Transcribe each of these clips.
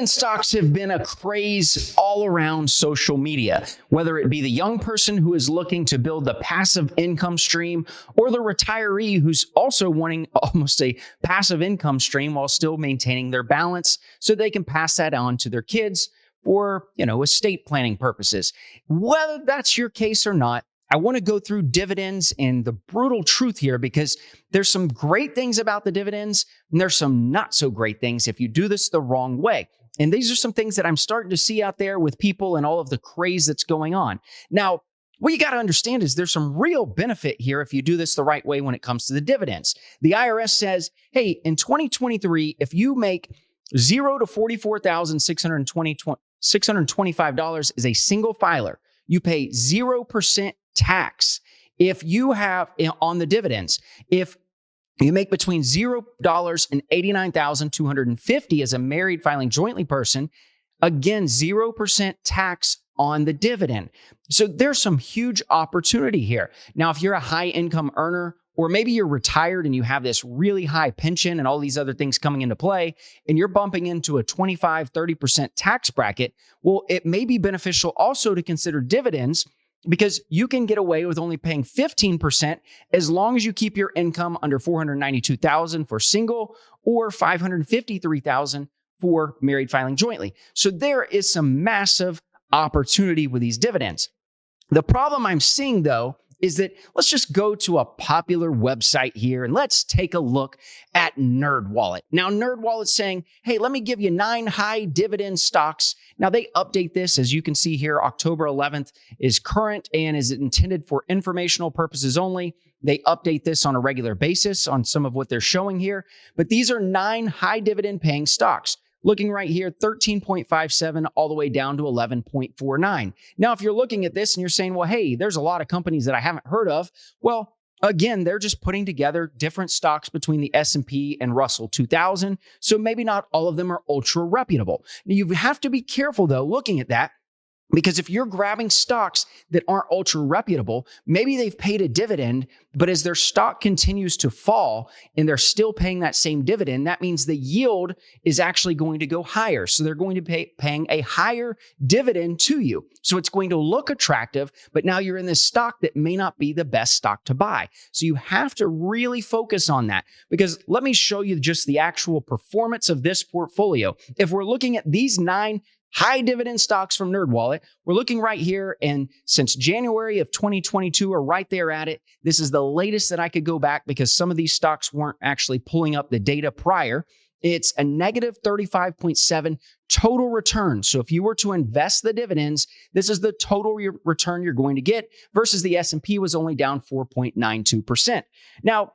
Dividend stocks have been a craze all around social media, whether it be the young person who is looking to build the passive income stream or the retiree who's also wanting almost a passive income stream while still maintaining their balance so they can pass that on to their kids for, estate planning purposes. Whether that's your case or not, I want to go through dividends and the brutal truth here because there's some great things about the dividends and there's some not so great things if you do this the wrong way. And these are some things that I'm starting to see out there with people and all of the craze that's going on. Now, what you got to understand is there's some real benefit here if you do this the right way when it comes to the dividends. The IRS says, hey, in 2023, if you make $0 to $44,625 as a single filer, you pay 0% tax if you have on the dividends. If you make between $0 and $89,250 as a married filing jointly person, again, 0% tax on the dividend. So there's some huge opportunity here. Now, if you're a high income earner, or maybe you're retired and you have this really high pension and all these other things coming into play, and you're bumping into a 25-30% tax bracket, well, it may be beneficial also to consider dividends because you can get away with only paying 15% as long as you keep your income under $492,000 for single or $553,000 for married filing jointly. So there is some massive opportunity with these dividends. The problem I'm seeing, though, is that let's just go to a popular website here and let's take a look at NerdWallet. Now, NerdWallet's saying, hey, let me give you 9 high dividend stocks. Now, they update this. As you can see here, October 11th is current and is intended for informational purposes only. They update this on a regular basis on some of what they're showing here. But these are 9 high dividend paying stocks. Looking right here, 13.57 all the way down to 11.49. Now, if you're looking at this and you're saying, well, hey, there's a lot of companies that I haven't heard of. Well, again, they're just putting together different stocks between the S&P and Russell 2000. So maybe not all of them are ultra reputable. Now, you have to be careful, though, looking at that. Because if you're grabbing stocks that aren't ultra reputable, maybe they've paid a dividend, but as their stock continues to fall and they're still paying that same dividend, that means the yield is actually going to go higher. So they're going to be paying a higher dividend to you. So it's going to look attractive, but now you're in this stock that may not be the best stock to buy. So you have to really focus on that because let me show you just the actual performance of this portfolio. If we're looking at these 9 high dividend stocks from NerdWallet, we're looking right here, and since January of 2022, are right there at it. This is the latest that I could go back because some of these stocks weren't actually pulling up the data prior. It's a negative 35.7 total return. So if you were to invest the dividends, this is the total return you're going to get versus the S&P was only down 4.92%. Now,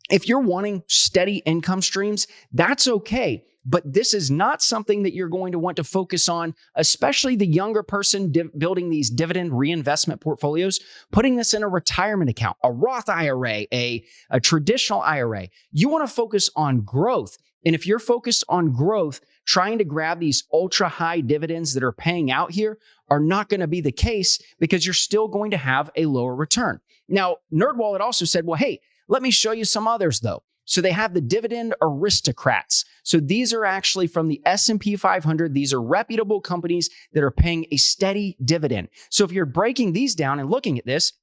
if you're wanting steady income streams, that's okay. But this is not something that you're going to want to focus on, especially the younger person building these dividend reinvestment portfolios, putting this in a retirement account, a Roth IRA, a traditional IRA. You want to focus on growth. And if you're focused on growth, trying to grab these ultra high dividends that are paying out here are not going to be the case because you're still going to have a lower return. Now, NerdWallet also said, well, hey, let me show you some others though. So they have the Dividend Aristocrats. So these are actually from the S&P 500. These are reputable companies that are paying a steady dividend. So if you're breaking these down and looking at this,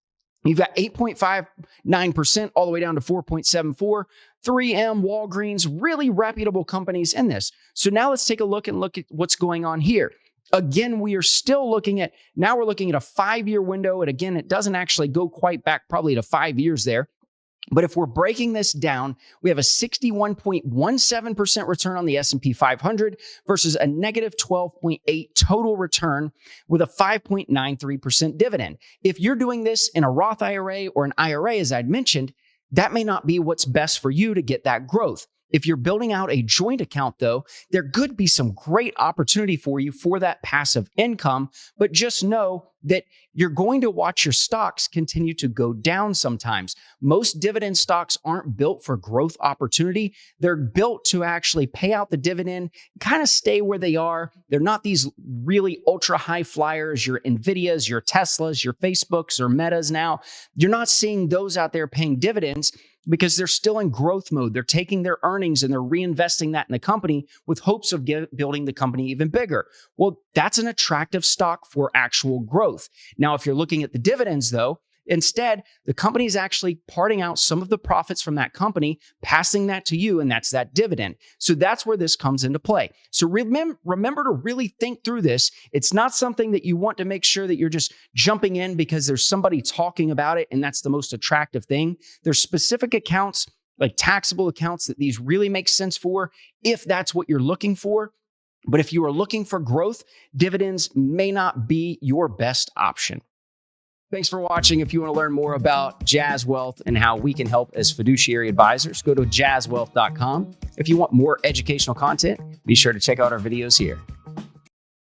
you've got 8.59% all the way down to 4.74. 3M, Walgreens, really reputable companies in this. So now let's take a look at what's going on here. Again, we are still looking at, now we're looking at a 5-year window. And again, it doesn't actually go quite back probably to 5 years there. But if we're breaking this down, we have a 61.17% return on the S&P 500 versus a negative 12.8 total return with a 5.93% dividend. If you're doing this in a Roth IRA or an IRA, as I'd mentioned, that may not be what's best for you to get that growth. If you're building out a joint account, though, there could be some great opportunity for you for that passive income, but just know that you're going to watch your stocks continue to go down sometimes. Most dividend stocks aren't built for growth opportunity. They're built to actually pay out the dividend, kind of stay where they are. They're not these really ultra high flyers, your Nvidias, your Teslas, your Facebooks, or Metas now. You're not seeing those out there paying dividends. because they're still in growth mode. They're taking their earnings and they're reinvesting that in the company with hopes of building the company even bigger. Well, that's an attractive stock for actual growth. Now, if you're looking at the dividends though, instead, the company is actually parting out some of the profits from that company, passing that to you, and that's that dividend. So that's where this comes into play. So remember to really think through this. It's not something that you want to make sure that you're just jumping in because there's somebody talking about it and that's the most attractive thing. There's specific accounts, like taxable accounts, that these really make sense for if that's what you're looking for. But if you are looking for growth, dividends may not be your best option. Thanks for watching. If you want to learn more about Jazz Wealth and how we can help as fiduciary advisors, go to jazzwealth.com. If you want more educational content, be sure to check out our videos here.